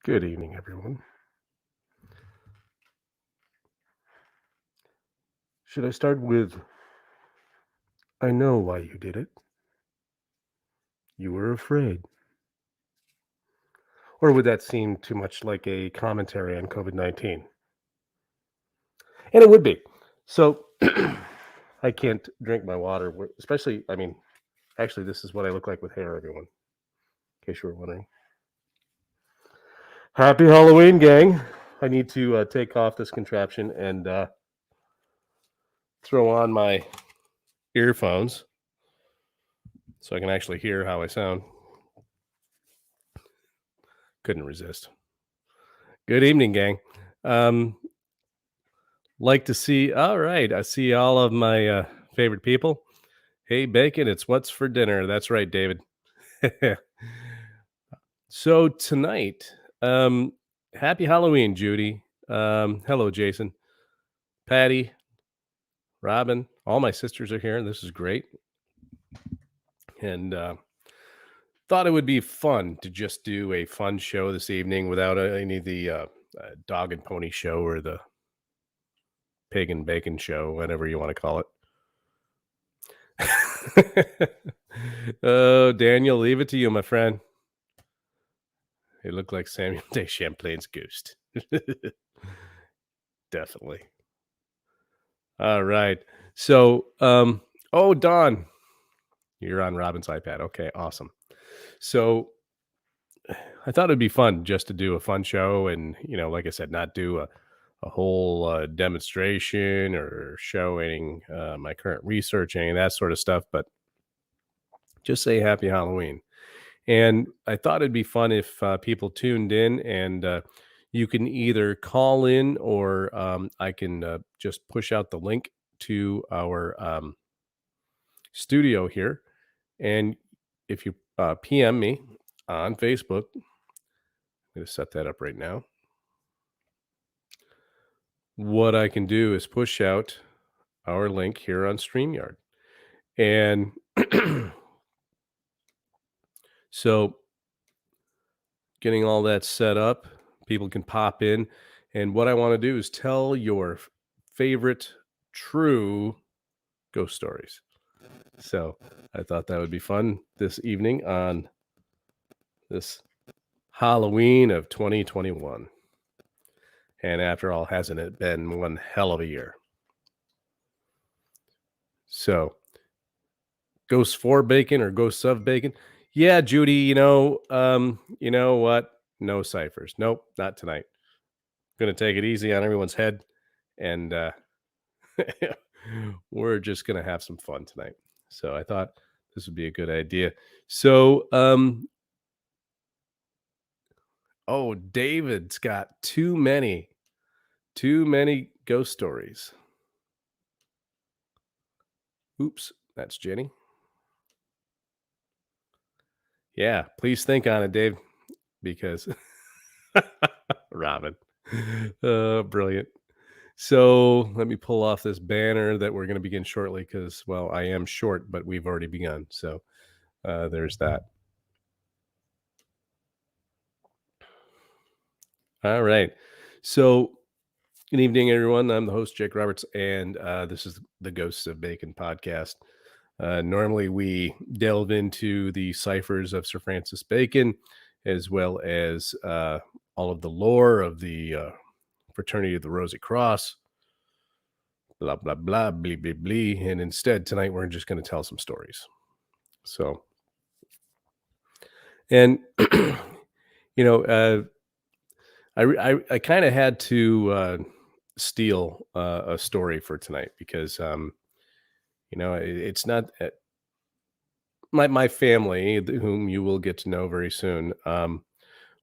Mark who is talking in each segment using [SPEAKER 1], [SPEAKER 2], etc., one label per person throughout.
[SPEAKER 1] Good evening, everyone. Should I start with, I know why you did it. You were afraid. Or would that seem too much like a commentary on COVID-19? And it would be. So I can't drink my water, especially, actually, this is what I look like with hair, everyone, in case you were wondering. Happy Halloween, gang. I need to take off this contraption and throw on my earphones so I can actually hear how I sound. Couldn't resist. Good evening, gang. Like to see, all right, I see all of my favorite people. Hey, Bacon, it's what's for dinner. That's right, David. So tonight, happy Halloween, Judy. Hello, Jason, Patty, Robin. All my sisters are here. This is great. And thought it would be fun to just do a fun show this evening without any of the dog and pony show or the pig and bacon show, whatever you want to call it. Oh, Daniel, leave it to you, my friend. It looked like Samuel Day Champlain's ghost. Definitely. All right. So, oh, Don, you're on Robin's iPad. Okay, awesome. So I thought it'd be fun just to do a fun show and, like I said, not do a whole demonstration or showing my current researching and that sort of stuff, but just say happy Halloween. And I thought it'd be fun if people tuned in and you can either call in or I can just push out the link to our studio here. And if you PM me on Facebook, I'm going to set that up right now. What I can do is push out our link here on StreamYard. And so getting all that set up, people can pop in. And what I want to do is tell your favorite true ghost stories. So I thought that would be fun this evening on this Halloween of 2021. And after all, hasn't it been one hell of a year? So ghosts for bacon or ghosts of bacon? Yeah, Judy, you know what? No ciphers. Nope, not tonight. Gonna take it easy on everyone's head, and we're just gonna have some fun tonight. So I thought this would be a good idea. So, oh, David's got too many ghost stories. Oops, that's Jenny. Yeah, please think on it, Dave, because Robin. Brilliant. So let me pull off this banner that we're going to begin shortly because, well, I am short, but we've already begun. So there's that. All right. So good evening, everyone. I'm the host, Jake Roberts, and this is the Ghosts of Bacon podcast. Normally, we delve into the ciphers of Sir Francis Bacon, as well as all of the lore of the Fraternity of the Rosy Cross, blah, blah, blah, blee, blee, blee. And instead, tonight, we're just going to tell some stories. So, and, I kind of had to steal a story for tonight because, it's not my family, whom you will get to know very soon.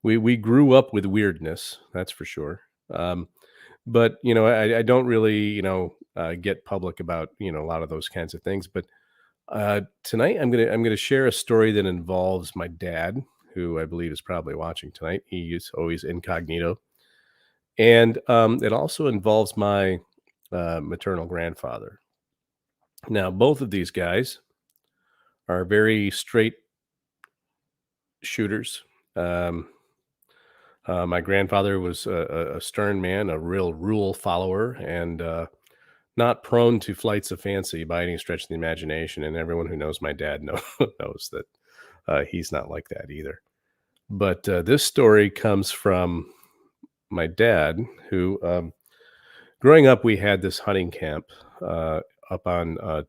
[SPEAKER 1] We grew up with weirdness, that's for sure. But I don't really get public about a lot of those kinds of things. But tonight I'm gonna share a story that involves my dad, who I believe is probably watching tonight. He is always incognito. And it also involves my maternal grandfather. Now, both of these guys are very straight shooters. Um, my grandfather was a stern man, a real rule follower, and not prone to flights of fancy by any stretch of the imagination. And everyone who knows my dad knows that he's not like that either. But this story comes from my dad, who, growing up, we had this hunting camp up on a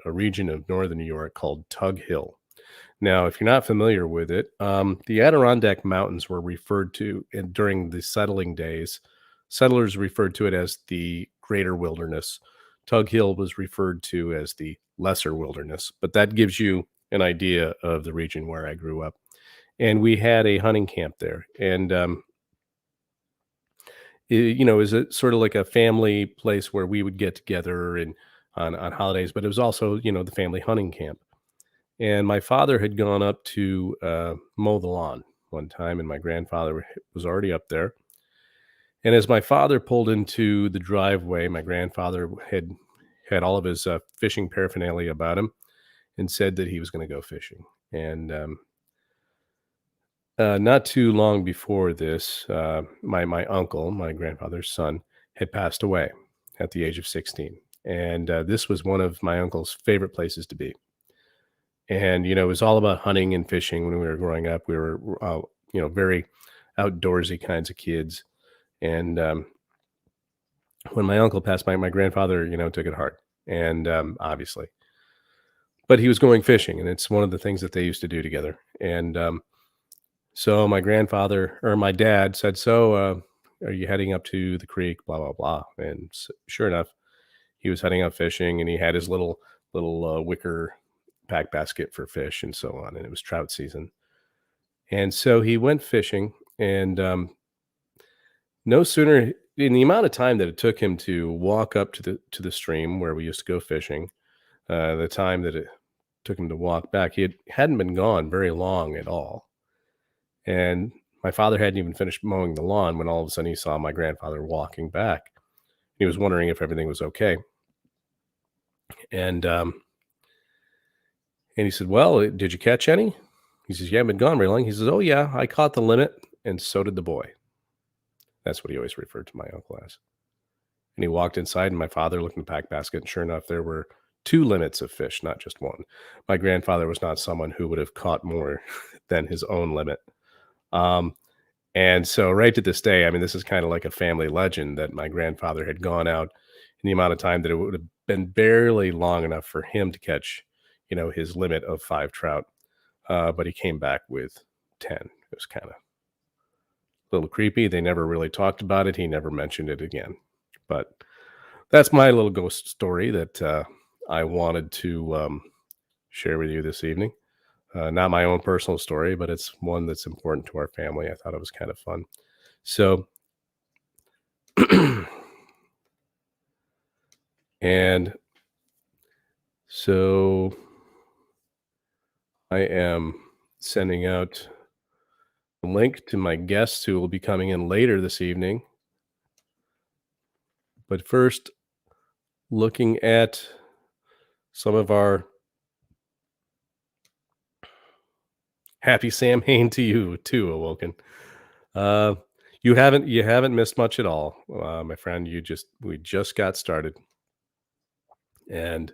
[SPEAKER 1] region of northern New York called Tug Hill. Now, if you're not familiar with it, the Adirondack Mountains were referred to during the settling days. Settlers referred to it as the Greater Wilderness. Tug Hill was referred to as the Lesser Wilderness, but that gives you an idea of the region where I grew up. And we had a hunting camp there, and is it sort of like a family place where we would get together and on holidays, but it was also the family hunting camp. And my father had gone up to mow the lawn one time, and my grandfather was already up there. And as my father pulled into the driveway, my grandfather had all of his fishing paraphernalia about him and said that he was going to go fishing. And not too long before this, my uncle, my grandfather's son, had passed away at the age of 16. And this was one of my uncle's favorite places to be. And, it was all about hunting and fishing when we were growing up. We were, very outdoorsy kinds of kids. And when my uncle passed by, my grandfather, took it hard. And obviously, but he was going fishing, and it's one of the things that they used to do together. And so my grandfather or my dad said, "So, are you heading up to the creek?" Blah blah blah. And sure enough, he was heading up fishing, and he had his little wicker pack basket for fish and so on. And it was trout season, and so he went fishing. And no sooner in the amount of time that it took him to walk up to the stream where we used to go fishing, the time that it took him to walk back, hadn't been gone very long at all. And my father hadn't even finished mowing the lawn when all of a sudden he saw my grandfather walking back. He was wondering if everything was okay. And he said, "Well, did you catch any?" He says, "You haven't been gone very long." He says, "Oh yeah, I caught the limit, and so did the boy." That's what he always referred to my uncle as. And he walked inside, and my father looked in the pack basket, and sure enough, there were two limits of fish, not just one. My grandfather was not someone who would have caught more than his own limit. Um, And so right to this day, I mean, this is kind of like a family legend that my grandfather had gone out in the amount of time that it would have been barely long enough for him to catch, his limit of 5 trout. But he came back with 10. It was kind of a little creepy. They never really talked about it. He never mentioned it again. But that's my little ghost story that I wanted to share with you this evening. Not my own personal story, but it's one that's important to our family. I thought it was kind of fun. So, and so I am sending out a link to my guests who will be coming in later this evening. But first, looking at some of our happy Samhain to you too, Awoken. Uh, you haven't missed much at all, my friend. We just got started, and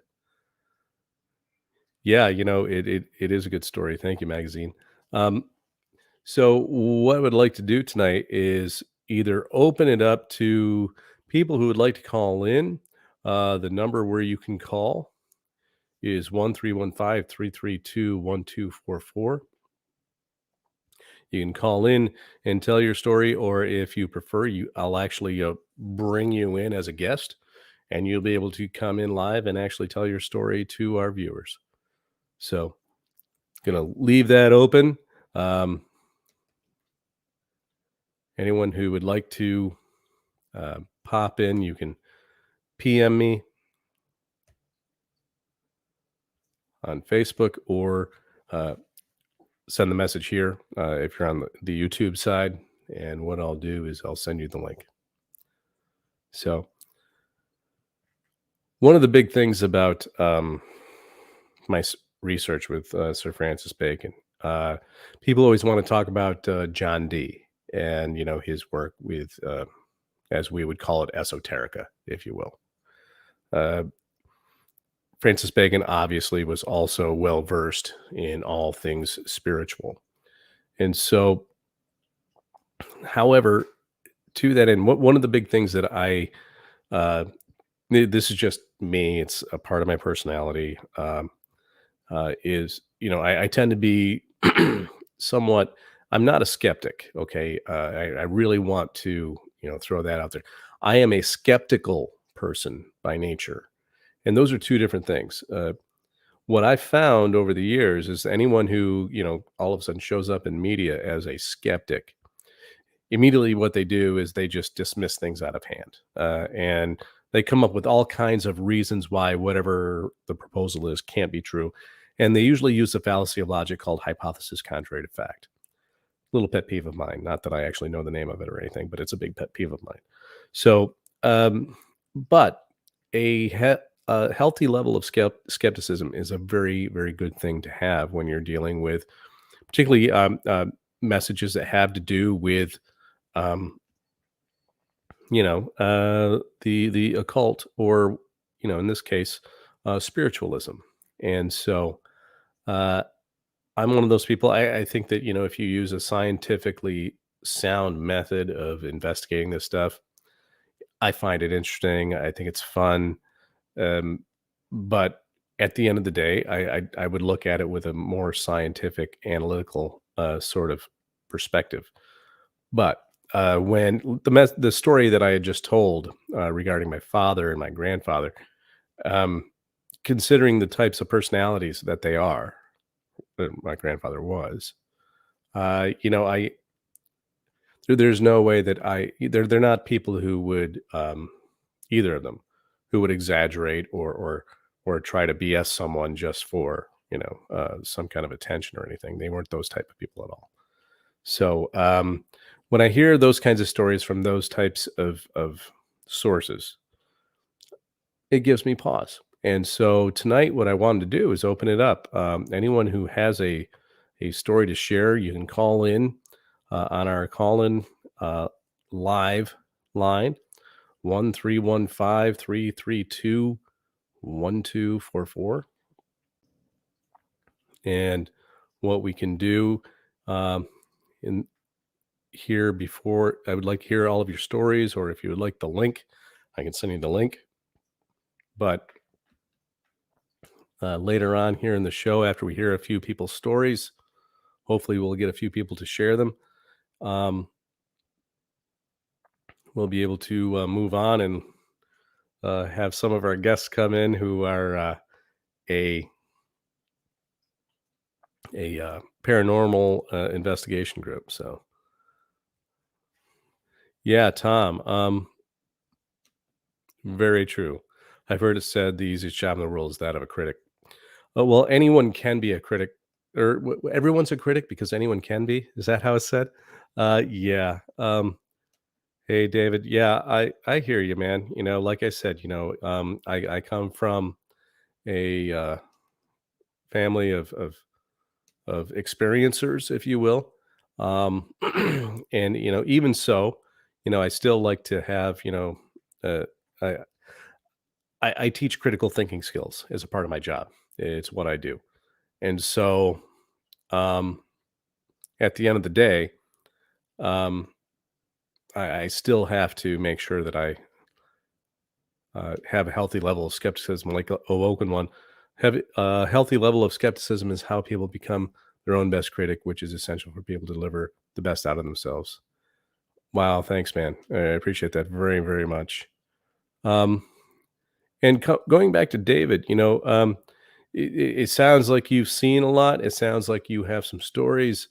[SPEAKER 1] yeah, it is a good story. Thank you, magazine. Um, so what I would like to do tonight is either open it up to people who would like to call in. The number where you can call is 1315 332 1244. You can call in and tell your story, or if you prefer, I'll actually bring you in as a guest, and you'll be able to come in live and actually tell your story to our viewers. So, gonna leave that open. Um, Anyone who would like to pop in, you can PM me on Facebook or send the message here if you're on the YouTube side. And what I'll do is I'll send you the link. So, one of the big things about my research with Sir Francis Bacon, people always want to talk about John Dee and his work with, as we would call it, esoterica, if you will. Uh, Francis Bacon obviously was also well versed in all things spiritual, and so, however, to that end, one of the big things that uh, this is just me. It's a part of my personality. Is I tend to be somewhat. I'm not a skeptic. Okay, I really want to throw that out there. I am a skeptical person by nature, and those are two different things. What I found over the years is anyone who all of a sudden shows up in media as a skeptic, immediately what they do is they just dismiss things out of hand, and they come up with all kinds of reasons why whatever the proposal is can't be true, and they usually use the fallacy of logic called hypothesis contrary to fact. Little pet peeve of mine, not that I actually know the name of it or anything, but it's a big pet peeve of mine. So but a healthy level of skepticism is a very, very good thing to have when you're dealing with particularly messages that have to do with um, the occult, or in this case, spiritualism. And so uh, I'm one of those people. I think that if you use a scientifically sound method of investigating this stuff, I find it interesting. I think it's fun. Um, but at the end of the day, I would look at it with a more scientific, analytical sort of perspective. But when the story that I had just told regarding my father and my grandfather, um, considering the types of personalities that they are, that my grandfather was, I there's no way that they're not people who would either of them who would exaggerate or try to BS someone just for some kind of attention or anything. They weren't those type of people at all. So when I hear those kinds of stories from those types of sources, it gives me pause. And so tonight, what I wanted to do is open it up. Anyone who has a story to share, you can call in on our call in uh, live line 1-315-332-1244. And what we can do um, in here before, I would like to hear all of your stories, or if you would like the link, I can send you the link. But later on here in the show, after we hear a few people's stories, hopefully we'll get a few people to share them. Um, we'll be able to move on and have some of our guests come in who are a paranormal investigation group. So yeah, Tom. Very true. I've heard it said the easiest job in the world is that of a critic. Well, anyone can be a critic, or everyone's a critic because anyone can be. Is that how it's said? Yeah. Hey, David. Yeah, I hear you, man. Like I said, I come from a family of experiencers, if you will, and even so, I still like to have uh, I I teach critical thinking skills as a part of my job. It's what I do. And so, um, at the end of the day, um, I still have to make sure that I have a healthy level of skepticism, like a awoken one. Have a healthy level of skepticism is how people become their own best critic, which is essential for people to deliver the best out of themselves. Wow, thanks, man. I appreciate that very, very much. Um, And going back to David, it sounds like you've seen a lot. It sounds like you have some stories.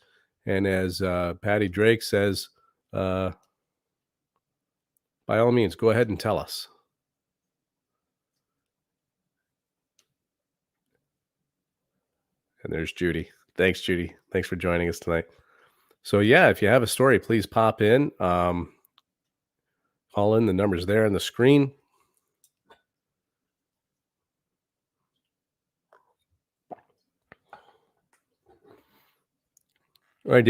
[SPEAKER 1] And as Patty Drake says, uh, by all means, go ahead and tell us. And there's Judy. Thanks, Judy. Thanks for joining us tonight. So, yeah, if you have a story, please pop in. Call in. The number's there on the screen. All right,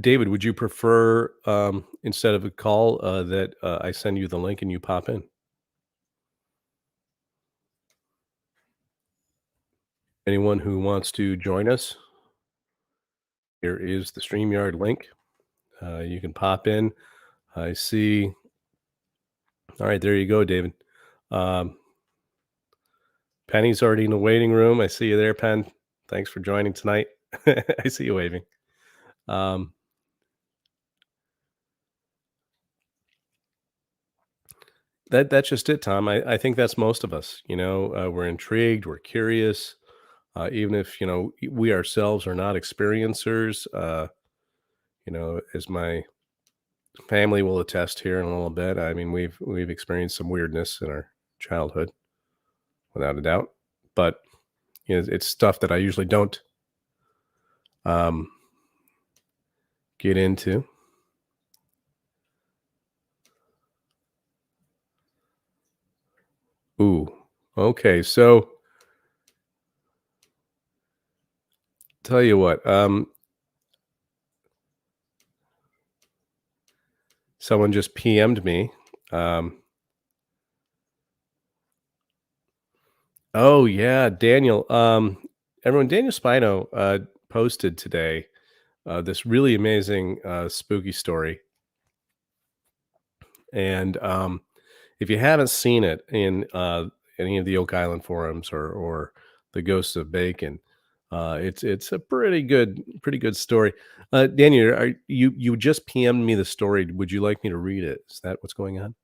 [SPEAKER 1] David, would you prefer instead of a call that I send you the link and you pop in? Anyone who wants to join us, here is the StreamYard link. You can pop in. I see. All right, there you go, David. Um, Penny's already in the waiting room. I see you there, Pen. Thanks for joining tonight. I see you waving. Um, that's just it, Tom. I think that's most of us. We're intrigued, we're curious, even if we ourselves are not experiencers. As my family will attest here in a little bit. I mean, we've experienced some weirdness in our childhood, without a doubt. But it's stuff that I usually don't um, get into. Ooh, okay. So tell you what, someone just PM'd me. Um, oh yeah, Daniel. Everyone, Daniel Spino posted today this really amazing spooky story, and if you haven't seen it in any of the Oak Island forums or the Ghosts of Bacon, it's a pretty good story. Daniel, you just PM'd me the story? Would you like me to read it? Is that what's going on?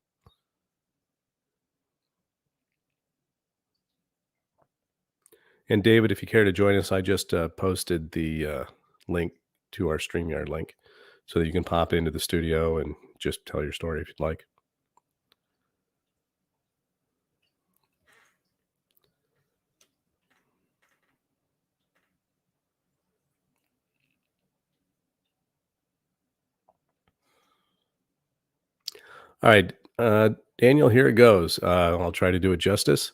[SPEAKER 1] And David, if you care to join us, I just posted the link to our StreamYard link so that you can pop into the studio and just tell your story if you'd like. All right, Daniel, here it goes. I'll try to do it justice.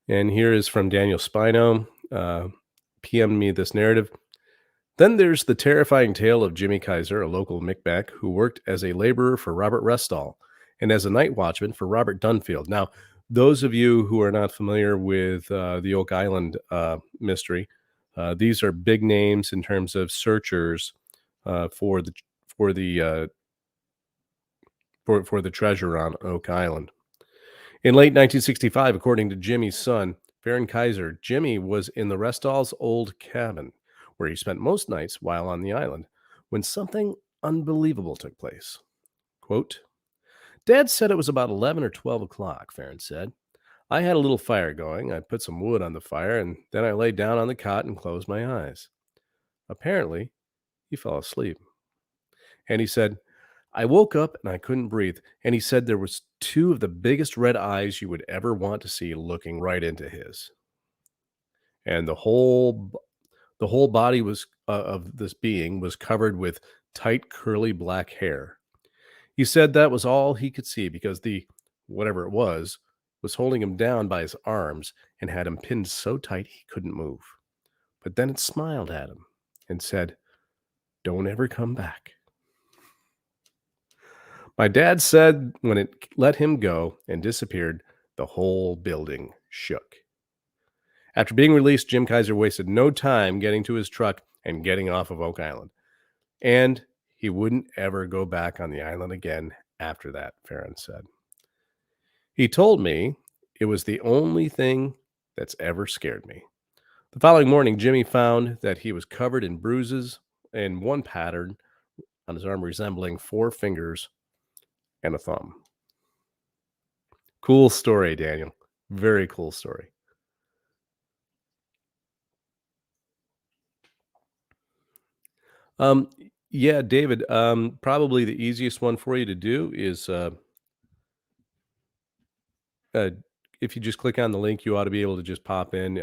[SPEAKER 1] And here is from Daniel Spino. PM'd me this narrative. Then there's the terrifying tale of Jimmy Kaiser, a local Micmac who worked as a laborer for Robert Restall and as a night watchman for Robert Dunfield. Now, those of you who are not familiar with the Oak Island mystery, these are big names in terms of searchers for the for the for the treasure on Oak Island. In late 1965, according to Jimmy's son, Baron Kaiser, Jimmy was in the Restall's old cabin, where he spent most nights while on the island, when something unbelievable took place. Quote, Dad said it was about 11 or 12 o'clock, Farron said. I had a little fire going. I put some wood on the fire, and then I lay down on the cot and closed my eyes. Apparently, he fell asleep. And he said, I woke up and I couldn't breathe. And he said there was two of the biggest red eyes you would ever want to see looking right into his. And the whole body was of this being was covered with tight curly black hair. He said that was all he could see because the whatever it was holding him down by his arms and had him pinned so tight he couldn't move. But then it smiled at him and said, "Don't ever come back." My dad said when it let him go and disappeared, the whole building shook. After being released, Jim Kaiser wasted no time getting to his truck and getting off of Oak Island. And he wouldn't ever go back on the island again after that, Farron said. He told me it was the only thing that's ever scared me. The following morning, Jimmy found that he was covered in bruises and one pattern on his arm resembling four fingers and a thumb. Cool story, Daniel. Very cool story. Um, yeah, David, probably the easiest one for you to do is uh, if you just click on the link, you ought to be able to just pop in.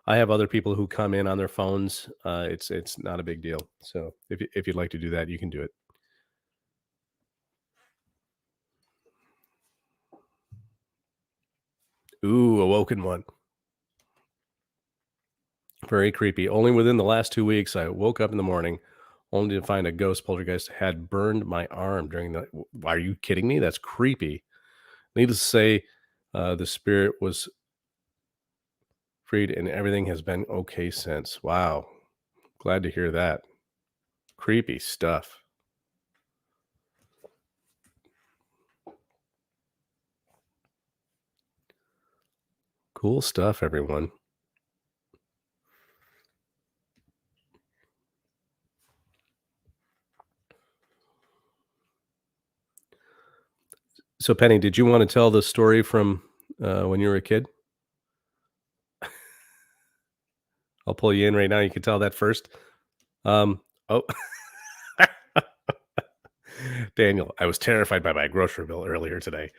[SPEAKER 1] I have other people who come in on their phones. It's not a big deal. So if you'd like to do that, you can do it. Ooh, awoken one. Very creepy. Only within the last 2 weeks, I woke up in the morning only to find a ghost poltergeist had burned my arm during the. Are you kidding me? That's creepy. Needless to say, the spirit was freed and everything has been okay since. Wow. Glad to hear that. Creepy stuff. Cool stuff, everyone. So, Penny, did you want to tell the story from when you were a kid? I'll pull you in right now. You can tell that first. Oh, Daniel, I was terrified by my grocery bill earlier today.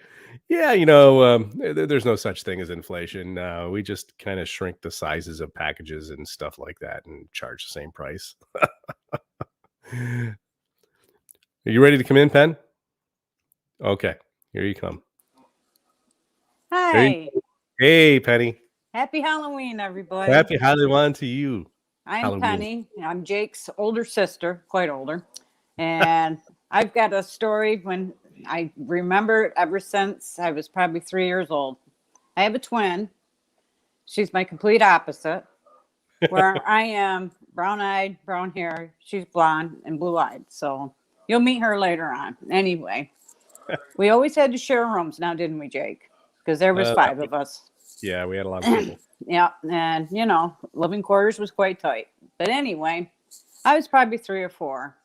[SPEAKER 1] Yeah, there's no such thing as inflation. We just kind of shrink the sizes of packages and stuff like that and charge the same price. Are you ready to come in, Pen? Okay, here you come. There you
[SPEAKER 2] Hi.
[SPEAKER 1] go. Hey, Penny.
[SPEAKER 2] Happy Halloween, everybody.
[SPEAKER 1] Happy Halloween to you.
[SPEAKER 2] I'm
[SPEAKER 1] Halloween.
[SPEAKER 2] Penny. I'm Jake's older sister, quite older. And I've got a story when I remember it ever since I was probably 3 years old. I have a twin. She's my complete opposite, where I am brown eyed, brown hair. She's blonde and blue eyed. So you'll meet her later on. Anyway, we always had to share rooms now, didn't we, Jake? Because there was
[SPEAKER 1] Uh,
[SPEAKER 2] 5 of us.
[SPEAKER 1] yeah, we had a lot of people.
[SPEAKER 2] Yeah, and living quarters was quite tight. But anyway, I was probably 3 or 4,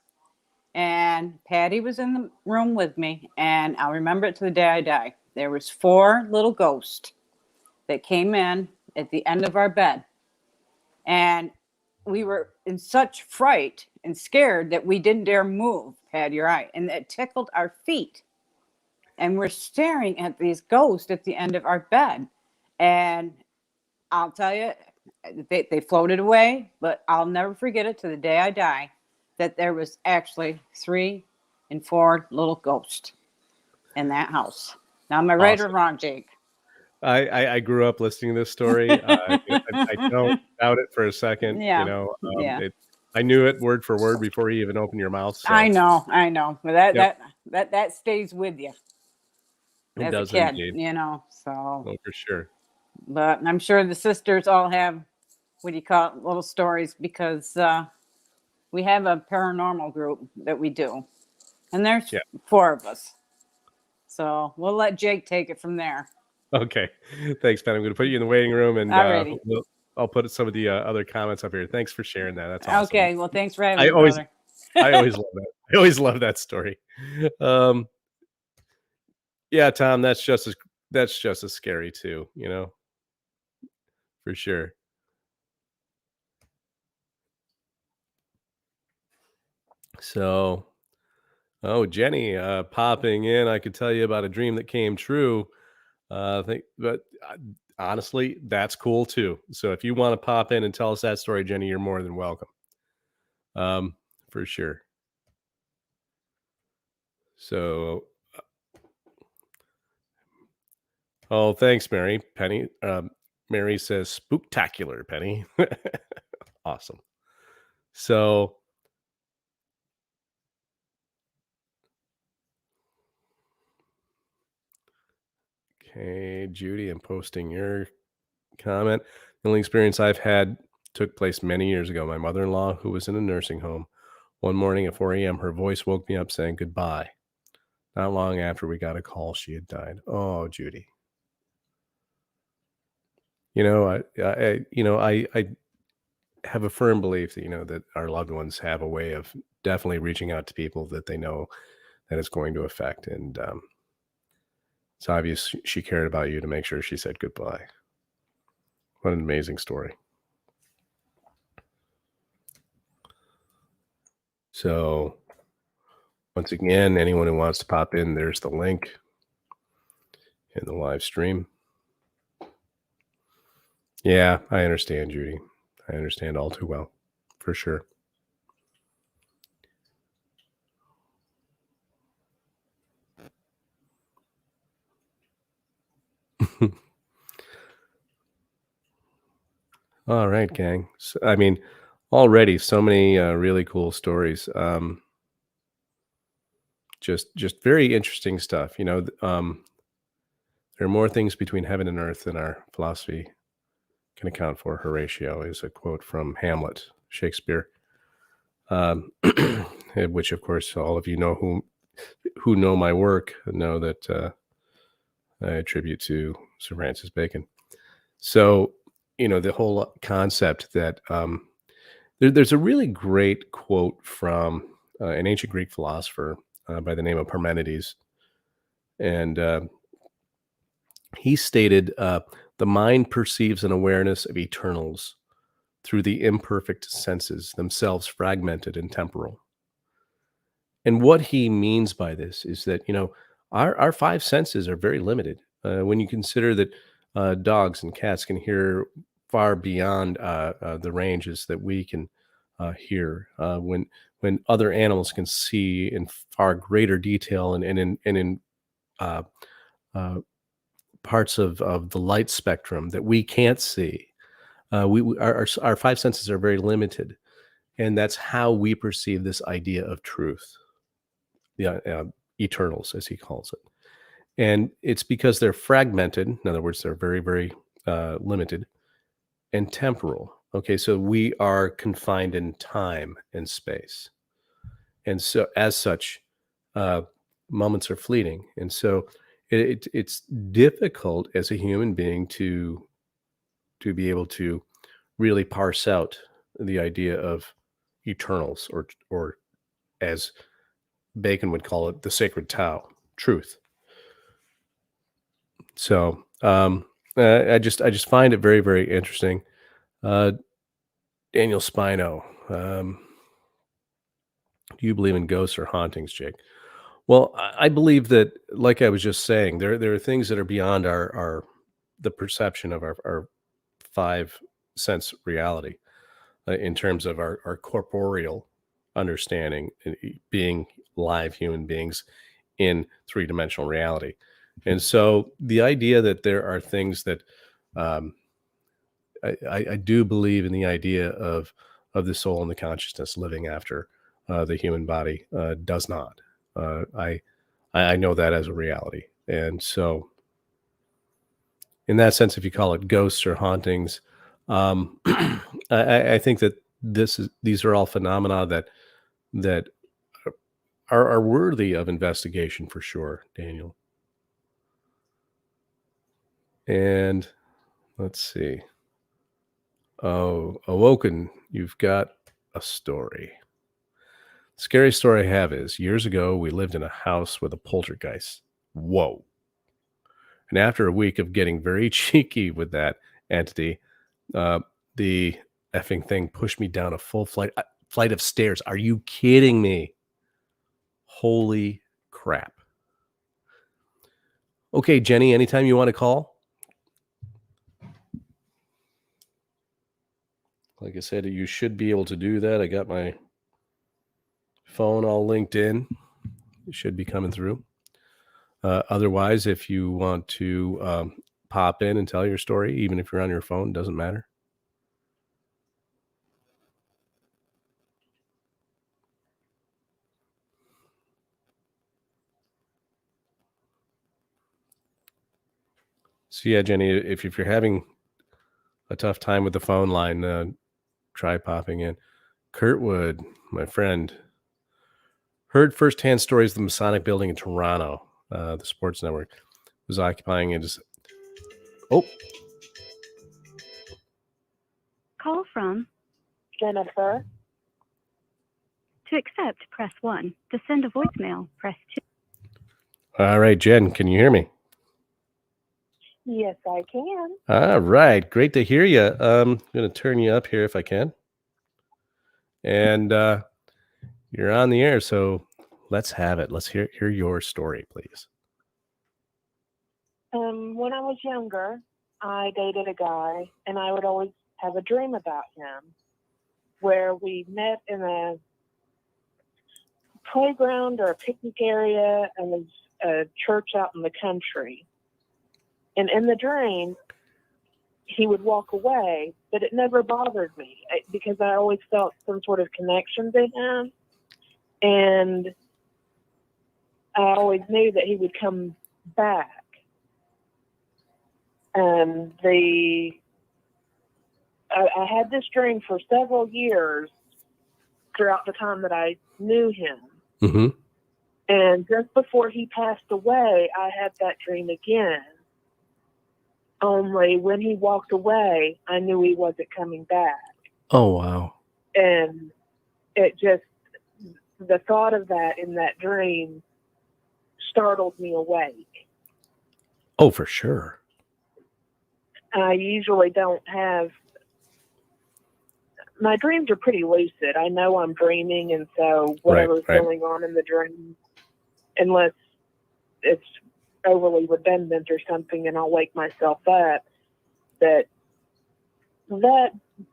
[SPEAKER 2] and Patty was in the room with me, and I'll remember it to the day I die. There was 4 little ghosts that came in at the end of our bed, and we were in such fright and scared that we didn't dare move, Patty or I, and it tickled our feet. And we're staring at these ghosts at the end of our bed, and I'll tell you, they floated away, but I'll never forget it to the day I die that there was actually 3 and 4 little ghosts in that house. Now, am I right or
[SPEAKER 1] Awesome.
[SPEAKER 2] wrong, Jake?
[SPEAKER 1] I grew up listening to this story. I don't doubt it for a second.
[SPEAKER 2] Yeah, yeah.
[SPEAKER 1] I knew it word for word before you even opened your mouth.
[SPEAKER 2] I
[SPEAKER 1] So,
[SPEAKER 2] know, I know. But
[SPEAKER 1] yep,
[SPEAKER 2] that stays with you
[SPEAKER 1] it
[SPEAKER 2] as a
[SPEAKER 1] does
[SPEAKER 2] kid,
[SPEAKER 1] indeed.
[SPEAKER 2] So,
[SPEAKER 1] Oh, for sure.
[SPEAKER 2] but I'm sure the sisters all have what do you call it, little stories because we have a paranormal group that we do, and there's
[SPEAKER 1] Yeah.
[SPEAKER 2] 4 of us. So we'll let Jake take it from there.
[SPEAKER 1] Okay. Thanks, Ben. I'm going to put you in the waiting room, and
[SPEAKER 2] Alrighty.
[SPEAKER 1] I'll put some of the other comments up here. Thanks for sharing that. That's awesome.
[SPEAKER 2] Okay. Well, thanks for having
[SPEAKER 1] I
[SPEAKER 2] me,
[SPEAKER 1] always,
[SPEAKER 2] brother.
[SPEAKER 1] I always love that. I always love that story. Um, yeah, Tom, that's just as scary too. For sure. So, oh, Jenny, popping in. I could tell you about a dream that came true. But honestly, that's cool too. So if you want to pop in and tell us that story, Jenny, you're more than welcome. Um, for sure. So, oh, thanks, Mary. Penny. Mary says spooktacular, Penny. Awesome. So, okay, Judy, I'm posting your comment. The only experience I've had took place many years ago. My mother in law, who was in a nursing home, one morning at 4 a.m., her voice woke me up saying goodbye. Not long after we got a call, she had died. Oh, Judy. I have a firm belief that that our loved ones have a way of definitely reaching out to people that they know that it's going to affect, and it's obvious she cared about you to make sure she said goodbye. What an amazing story. So, once again, anyone who wants to pop in, there's the link in the live stream. Yeah, I understand, Judy. I understand all too well, for sure. All right, gang. I mean, already so many really cool stories. Just very interesting stuff. There are more things between heaven and earth than our philosophy can account for. Horatio is a quote from Hamlet, Shakespeare, which, of course, all of you know who know my work know that I attribute to Sir Francis Bacon. So, the whole concept that there's a really great quote from an ancient Greek philosopher by the name of Parmenides, and he stated, "The mind perceives an awareness of eternals through the imperfect senses, themselves fragmented and temporal." And what he means by this is that, our five senses are very limited. When you consider that dogs and cats can hear far beyond the ranges that we can hear, when other animals can see in far greater detail and in uh, uh, parts of the light spectrum that we can't see. Our five senses are very limited, and that's how we perceive this idea of truth, the eternals, as he calls it. And it's because they're fragmented. In other words, they're very, very limited and temporal. Okay, so we are confined in time and space. And so, as such, uh, moments are fleeting. And so, it's difficult as a human being to be able to really parse out the idea of eternals, or as Bacon would call it, the sacred Tao, truth. So I just find it very, very interesting. Uh, Daniel Spino, do you believe in ghosts or hauntings, Jake? Well, I believe that, like I was just saying, there are things that are beyond our the perception of our five sense reality, in terms of our corporeal understanding, being live human beings in three-dimensional reality. And so the idea that there are things that um, I do believe in the idea of the soul and the consciousness living after the human body does not. I know that as a reality, and so in that sense, if you call it ghosts or hauntings, I think that these are all phenomena that are worthy of investigation for sure, Daniel. And let's see. Oh, Awoken, you've got a story. Scary story I have is years ago, we lived in a house with a poltergeist. Whoa. And after a week of getting very cheeky with that entity, uh, the effing thing pushed me down a full flight of stairs. Are you kidding me? Holy crap. Okay, Jenny, anytime you want to call. Like I said, you should be able to do that. I got my phone all linked in. It should be coming through. Otherwise, if you want to pop in and tell your story, even if you're on your phone, doesn't matter. So yeah, Jenny, if you're having a tough time with the phone line, try popping in. Kurtwood, my friend, heard firsthand stories of the Masonic Building in Toronto. The Sports Network was occupying it as. Oh,
[SPEAKER 3] Call from
[SPEAKER 4] Jennifer.
[SPEAKER 3] to accept, press 1. To send a voicemail, press 2.
[SPEAKER 1] all right, Jen, can you hear me?
[SPEAKER 4] Yes, I can.
[SPEAKER 1] All right, great to hear you. I'm going to turn you up here if I can. And you're on the air, so let's have it. Let's hear your story, please.
[SPEAKER 4] When I was younger, I dated a guy, and I would always have a dream about him where we met in a playground or a picnic area and was a church out in the country. And in the dream, he would walk away, but it never bothered me because I always felt some sort of connection to him. And I always knew that he would come back. And I had this dream for several years throughout the time that I knew him.
[SPEAKER 1] Mm-hmm.
[SPEAKER 4] And just before he passed away, I had that dream again. Only when he walked away, I knew he wasn't coming back.
[SPEAKER 1] Oh, wow.
[SPEAKER 4] And it just, the thought of that in that dream startled me awake.
[SPEAKER 1] Oh, for sure.
[SPEAKER 4] I usually don't have, my dreams are pretty lucid. I know I'm dreaming, and so whatever's
[SPEAKER 1] right.
[SPEAKER 4] going on in the dream, unless it's overly redundant or something and I'll wake myself up, that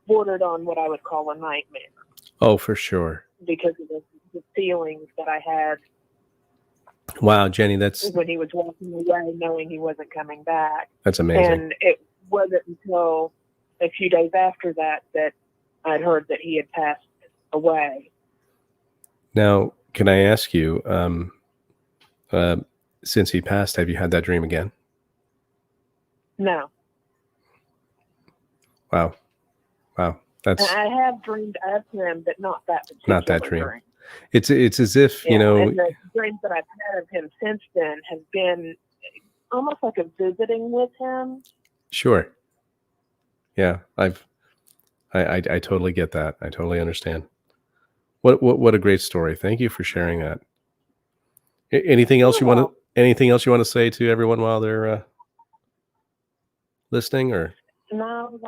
[SPEAKER 4] bordered on what I would call a nightmare.
[SPEAKER 1] Oh, for sure.
[SPEAKER 4] Because of the feelings that I had.
[SPEAKER 1] Wow, Jenny, that's
[SPEAKER 4] when he was walking away, knowing he wasn't coming back.
[SPEAKER 1] That's amazing.
[SPEAKER 4] And it wasn't until a few days after that I'd heard that he had passed away.
[SPEAKER 1] Now, can I ask you, since he passed, have you had that dream again?
[SPEAKER 4] No.
[SPEAKER 1] Wow. That's.
[SPEAKER 4] I have dreamed of him, but not that particular
[SPEAKER 1] Not that dream. It's as if, you know.
[SPEAKER 4] And the dreams that I've had of him since then have been almost like a visiting with him.
[SPEAKER 1] Sure. Yeah, I totally get that. I totally understand. What a great story. Thank you for sharing that. Anything else you want to say to everyone while they're listening, or?
[SPEAKER 4] No,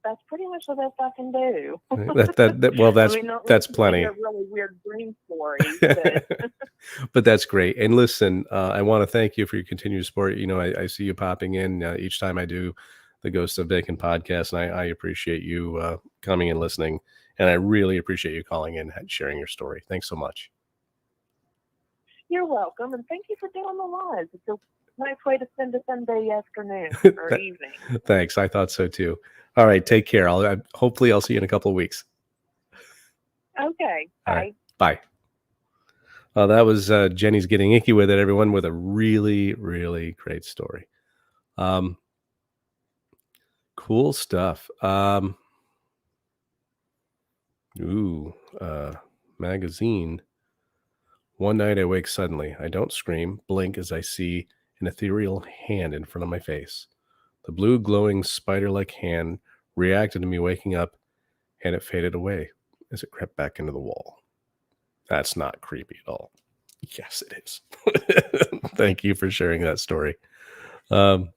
[SPEAKER 4] that's pretty much the best I can do.
[SPEAKER 1] That's plenty.
[SPEAKER 4] A really weird dream story,
[SPEAKER 1] but that's great. And listen, I want to thank you for your continued support. You know, I see you popping in each time I do the Ghost of Bacon podcast, and I appreciate you coming and listening, and I really appreciate you calling in and sharing your story. Thanks so much.
[SPEAKER 4] You're welcome, and thank you for doing the live. It's a nice way to spend a Sunday afternoon or evening.
[SPEAKER 1] Thanks. I thought so too. All right. Take care. Hopefully I'll see you in a couple of weeks.
[SPEAKER 4] Okay. Bye.
[SPEAKER 1] All right, bye. That was Jenny's getting icky with it, everyone, with a really, really great story. Cool stuff. Magazine. One night I wake suddenly. I don't scream, blink as I see an ethereal hand in front of my face. The blue glowing spider-like hand reacted to me waking up, and it faded away as it crept back into the wall. That's not creepy at all. Yes, it is. Thank you for sharing that story. Well,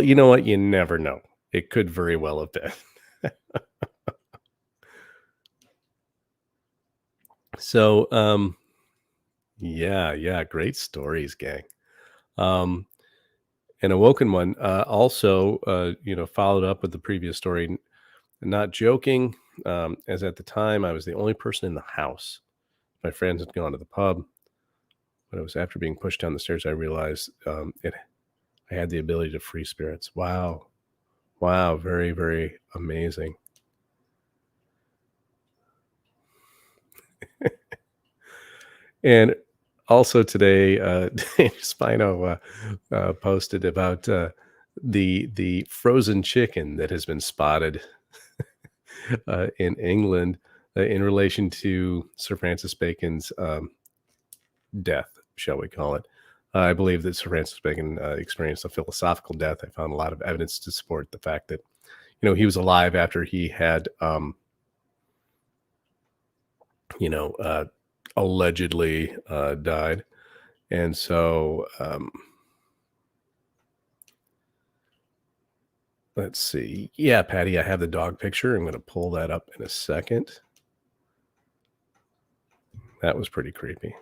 [SPEAKER 1] you know what? You never know. It could very well have been. So, yeah, great stories, gang. An Awoken one also, followed up with the previous story. Not joking, as at the time I was the only person in the house. My friends had gone to the pub, but it was after being pushed down the stairs I realized I had the ability to free spirits. Wow, very, very amazing. And also today, Spino posted about the frozen chicken that has been spotted in England in relation to Sir Francis Bacon's death, shall we call it. I believe that Sir Francis Bacon experienced a philosophical death. I found a lot of evidence to support the fact that, he was alive after he had, allegedly died. And so, let's see. Yeah, Patty, I have the dog picture. I'm going to pull that up in a second. That was pretty creepy.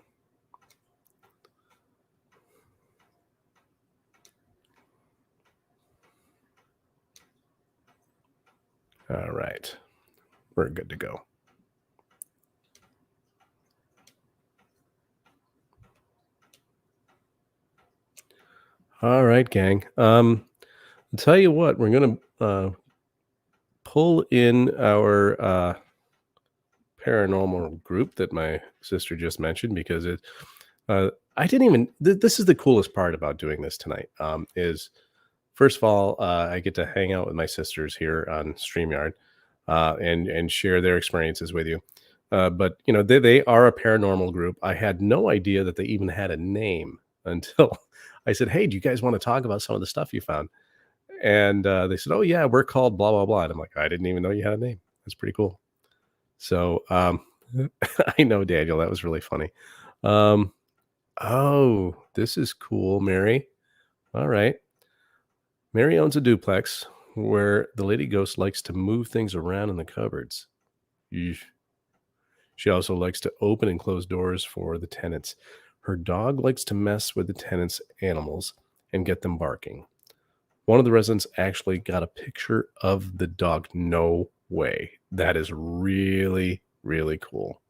[SPEAKER 1] All right. We're good to go. All right, gang. I'll tell you what, we're going to pull in our paranormal group that my sister just mentioned, because I didn't even, this is the coolest part about doing this tonight, is first of all, I get to hang out with my sisters here on StreamYard and share their experiences with you. But you know, they are a paranormal group. I had no idea that they even had a name until I said, "Hey, do you guys want to talk about some of the stuff you found?" And they said, "Oh yeah, we're called blah blah blah." And I'm like, "I didn't even know you had a name. That's pretty cool." So I know, Daniel, that was really funny. Oh, this is cool, Mary. All right. Mary owns a duplex where the lady ghost likes to move things around in the cupboards. Yeesh. She also likes to open and close doors for the tenants. Her dog likes to mess with the tenants' animals and get them barking. One of the residents actually got a picture of the dog. No way. That is really, really cool.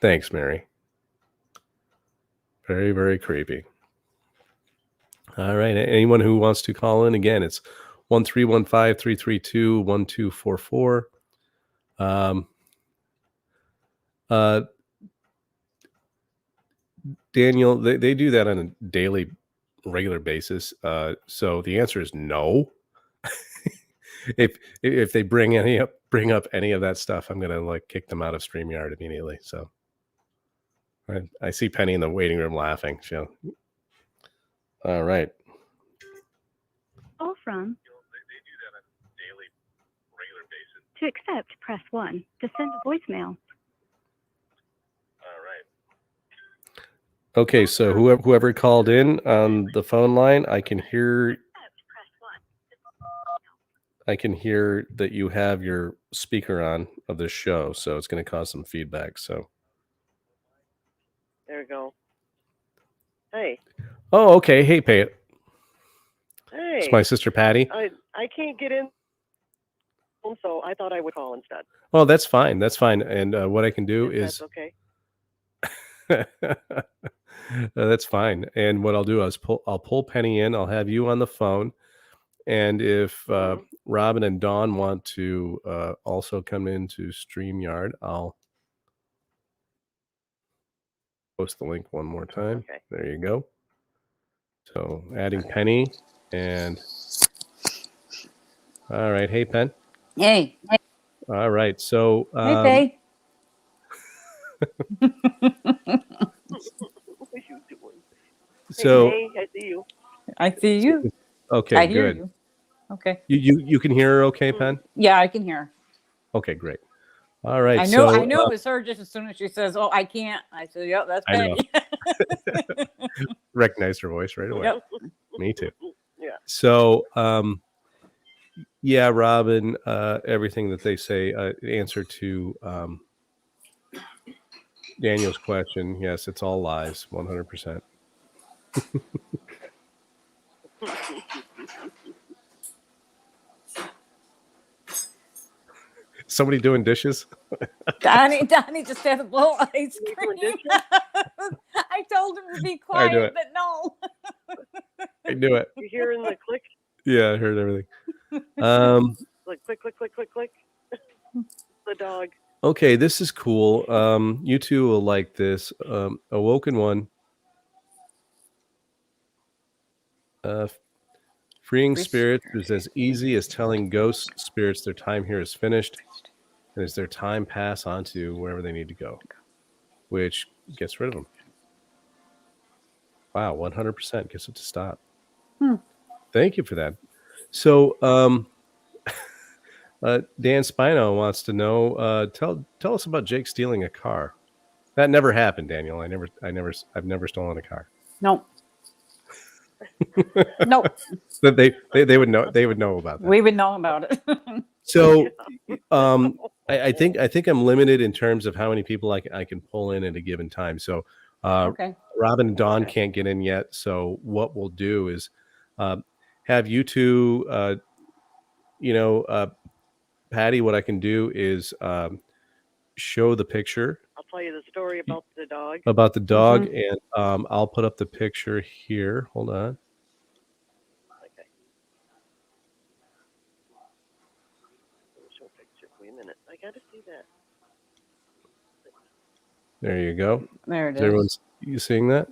[SPEAKER 1] Thanks, Mary. Very, very creepy. All right. Anyone who wants to call in, again, it's 1315-332-1244. Daniel, they do that on a daily, regular basis. So the answer is no. if they bring up any of that stuff, I'm gonna like kick them out of StreamYard immediately. So I see Penny in the waiting room laughing. So, all right.
[SPEAKER 3] All from.
[SPEAKER 1] They do that on a daily, regular basis.
[SPEAKER 3] To accept, press 1. To send a voicemail.
[SPEAKER 1] All right. Okay, so whoever called in on the phone line, I can hear that you have your speaker on of the show, so it's going to cause some feedback. So
[SPEAKER 5] there we go. Hey.
[SPEAKER 1] Oh, okay. Hey, Pat.
[SPEAKER 5] Hey.
[SPEAKER 1] It's my sister Patty.
[SPEAKER 5] I can't get in, so I thought I would call instead.
[SPEAKER 1] Oh, that's fine. That's fine. And what I can do
[SPEAKER 5] If
[SPEAKER 1] is
[SPEAKER 5] that's okay.
[SPEAKER 1] That's fine. And what I'll do is I'll pull Penny in. I'll have you on the phone. And if Robin and Dawn want to also come into StreamYard, I'll post the link one more time.
[SPEAKER 5] Okay.
[SPEAKER 1] There you go. So adding Penny and all right. Hey, Pen.
[SPEAKER 2] Hey.
[SPEAKER 1] All right. So
[SPEAKER 2] Hey,
[SPEAKER 5] What are you doing?
[SPEAKER 1] So
[SPEAKER 5] hey, I see you.
[SPEAKER 2] I see you.
[SPEAKER 1] Okay,
[SPEAKER 2] I hear
[SPEAKER 1] good.
[SPEAKER 2] you. Okay.
[SPEAKER 1] You can hear her okay, Pen?
[SPEAKER 2] Yeah, I can hear.
[SPEAKER 1] Okay, great. All right.
[SPEAKER 2] I knew it was her just as soon as she says, "Oh, I can't." I said, "Yep, that's Penny."
[SPEAKER 1] Recognized her voice right away.
[SPEAKER 2] Yep.
[SPEAKER 1] Me too.
[SPEAKER 5] Yeah.
[SPEAKER 1] So yeah, Robin, everything that they say, answer to Daniel's question, yes, it's all lies, 100%. Somebody doing dishes?
[SPEAKER 2] Donnie just had a bowl of ice cream. I told him to be quiet, but no.
[SPEAKER 1] I knew it.
[SPEAKER 5] You hearing the click?
[SPEAKER 1] Yeah, I heard everything.
[SPEAKER 5] Like click, click, click, click, click. The dog.
[SPEAKER 1] Okay, this is cool. You two will like this. Awoken One. Freeing spirits is as easy as telling ghost spirits their time here is finished, and as their time pass on to wherever they need to go, which gets rid of them. Wow, 100% gets it to stop. Thank you for that. So, Dan Spino wants to know. Tell us about Jake stealing a car. That never happened, Daniel. I've never stolen a car.
[SPEAKER 2] No. Nope.
[SPEAKER 1] That they would know. They would know about that.
[SPEAKER 2] We would know about it.
[SPEAKER 1] So, I think I'm limited in terms of how many people I can pull in at a given time. So,
[SPEAKER 2] Okay.
[SPEAKER 1] Robin and Dawn can't get in yet. So what we'll do is have you two, Patty, what I can do is show the picture
[SPEAKER 5] I'll tell you the story about the dog.
[SPEAKER 1] about the dog, and I'll put up the picture here. Hold on.
[SPEAKER 5] Okay. Let me show a picture. Wait a minute. I gotta see that.
[SPEAKER 1] There you go.
[SPEAKER 2] There it
[SPEAKER 1] Is
[SPEAKER 2] is.
[SPEAKER 1] everyone you seeing that?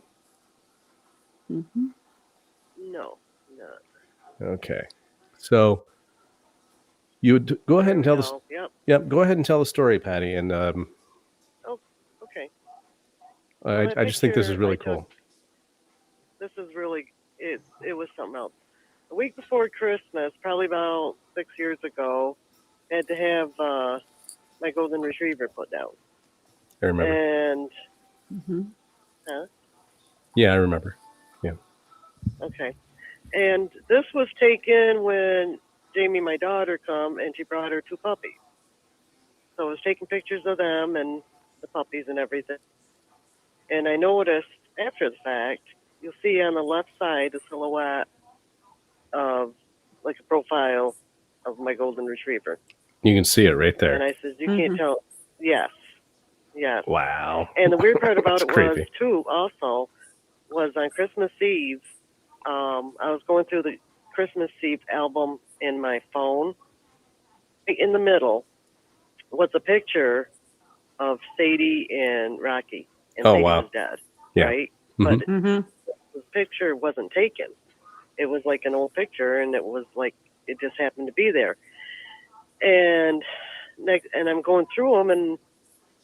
[SPEAKER 2] Mm-hmm.
[SPEAKER 5] No.
[SPEAKER 1] Okay. So you would go ahead and tell the
[SPEAKER 5] Yep.
[SPEAKER 1] Yep, go ahead and tell the story, Patty. And
[SPEAKER 5] Oh, okay.
[SPEAKER 1] I just think this is really cool.
[SPEAKER 5] This is really it was something else. A week before Christmas, probably about 6 years ago, I had to have my golden retriever put down.
[SPEAKER 1] I remember.
[SPEAKER 5] And
[SPEAKER 1] Yeah, I remember. Yeah.
[SPEAKER 5] okay. And this was taken when Jamie, my daughter, come and she brought her 2 puppies. So I was taking pictures of them and the puppies and everything. And I noticed after the fact, you'll see on the left side a silhouette of like a profile of my golden retriever.
[SPEAKER 1] You can see it right there.
[SPEAKER 5] And I said, you can't tell. Yes. Yes.
[SPEAKER 1] Wow.
[SPEAKER 5] And the weird part about it
[SPEAKER 1] creepy.
[SPEAKER 5] was, too, also, was on Christmas Eve, I was going through the Christmas Eve album in my phone. In the middle was a picture of Sadie and Rocky. And
[SPEAKER 1] Oh,
[SPEAKER 5] Sadie
[SPEAKER 1] wow.
[SPEAKER 5] was dead,
[SPEAKER 1] Yeah.
[SPEAKER 5] right?
[SPEAKER 1] Mhm.
[SPEAKER 5] But the picture wasn't taken. It was like an old picture, and it was like, it just happened to be there. And I'm going through them, and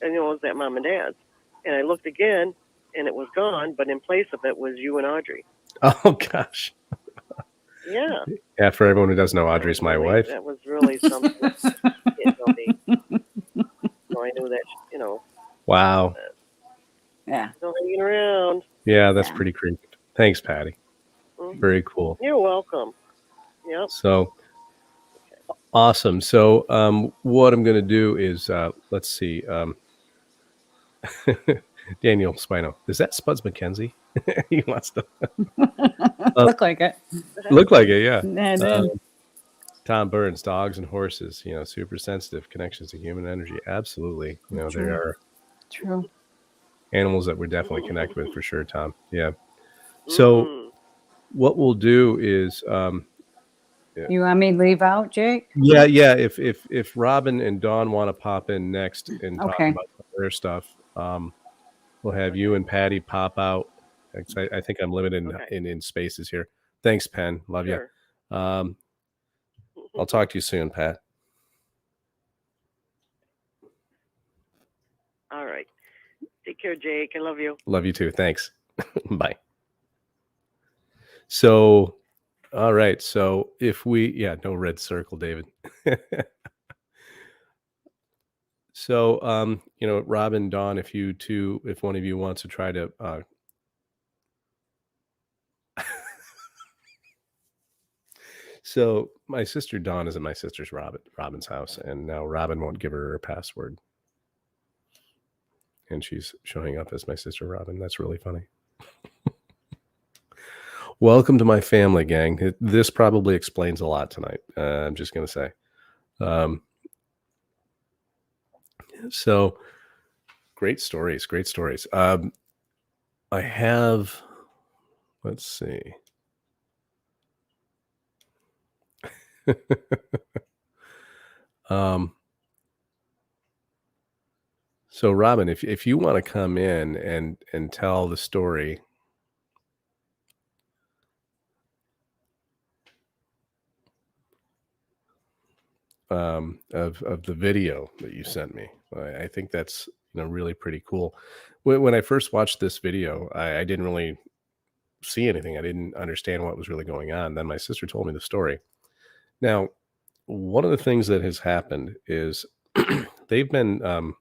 [SPEAKER 5] you know, it was at Mom and Dad's. And I looked again, and it was gone, but in place of it was you and Audrey.
[SPEAKER 1] Oh gosh.
[SPEAKER 5] Yeah.
[SPEAKER 1] Yeah, for everyone who doesn't know, Audrey's my wife.
[SPEAKER 5] That was really something. You know, so I knew that, you know.
[SPEAKER 1] Wow.
[SPEAKER 2] Yeah.
[SPEAKER 5] Still hanging around.
[SPEAKER 1] Yeah, that's pretty creepy. Thanks, Patty.
[SPEAKER 5] Mm-hmm.
[SPEAKER 1] Very cool.
[SPEAKER 5] You're welcome. Yep.
[SPEAKER 1] So awesome. So what I'm going to do is, let's see. Daniel Spino. Is that Spuds McKenzie? He wants to
[SPEAKER 2] Look like it.
[SPEAKER 1] look like it. Yeah.
[SPEAKER 2] Yeah, it did.
[SPEAKER 1] Tom Burns, dogs and horses, you know, super sensitive connections to human energy. Absolutely. You know, there are
[SPEAKER 2] True.
[SPEAKER 1] animals that we're definitely connect with for sure, Tom. Yeah. So what we'll do is,
[SPEAKER 2] You want me to leave out, Jake?
[SPEAKER 1] yeah. If Robin and Dawn want to pop in next and talk
[SPEAKER 2] Okay.
[SPEAKER 1] about their stuff, we'll have you and Patty pop out. I think I'm limited in spaces here. Thanks, Penn. Love
[SPEAKER 5] Sure.
[SPEAKER 1] you. I'll talk to you soon, Pat.
[SPEAKER 5] All right. Take care, Jake. I love you.
[SPEAKER 1] Love you too. Thanks. Bye. So, all right. So if no red circle, David. So, you know, Robin, Dawn, if one of you wants to try to, so my sister Dawn is at my sister's Robin's house, and now Robin won't give her password. And she's showing up as my sister Robin. That's really funny. Welcome to my family, gang. This probably explains a lot tonight. I'm just going to say. So great stories. I have, let's see. So Robin, if you want to come in and tell the story. Of the video that you sent me. I think that's, you know, really pretty cool. When I first watched this video, I didn't really see anything. I didn't understand what was really going on. Then my sister told me the story. Now, one of the things that has happened is they've been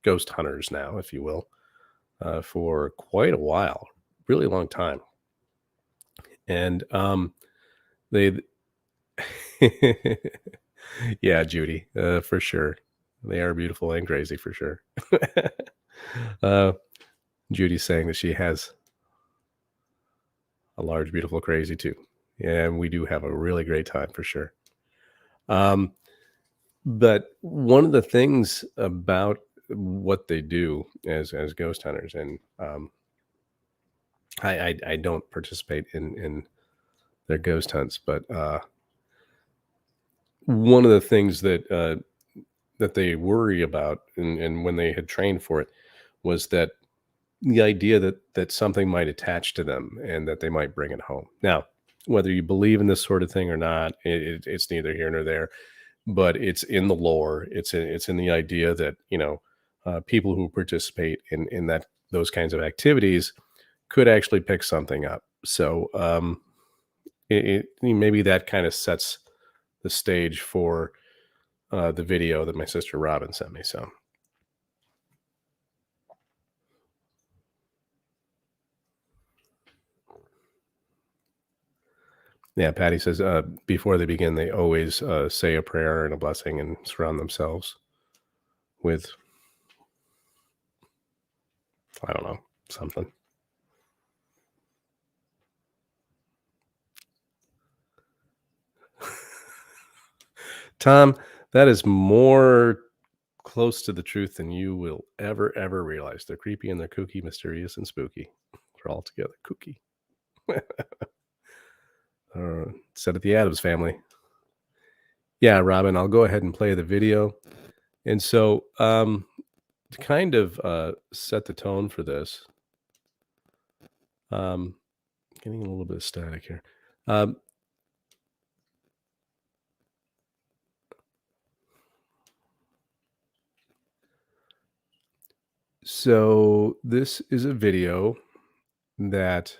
[SPEAKER 1] ghost hunters now, if you will, for quite a while, really long time. And they yeah, Judy, for sure. They are beautiful and crazy for sure. Judy's saying that she has a large, beautiful crazy too. And we do have a really great time for sure. But one of the things about what they do as ghost hunters, and I don't participate in their ghost hunts, but one of the things that they worry about, and when they had trained for it, was that the idea that something might attach to them and that they might bring it home. Now, whether you believe in this sort of thing or not, it's neither here nor there. But it's in the lore. It's in the idea that people who participate in those kinds of activities could actually pick something up. So maybe that kind of sets the stage for the video that my sister Robin sent me. So yeah, Patty says before they begin, they always say a prayer and a blessing and surround themselves with, I don't know, something. Tom, that is more close to the truth than you will ever realize. They're creepy and they're kooky, mysterious and spooky. They're all together kooky. Said it the Addams Family. Yeah, Robin, I'll go ahead and play the video. And so to kind of set the tone for this, getting a little bit of static here. So this is a video that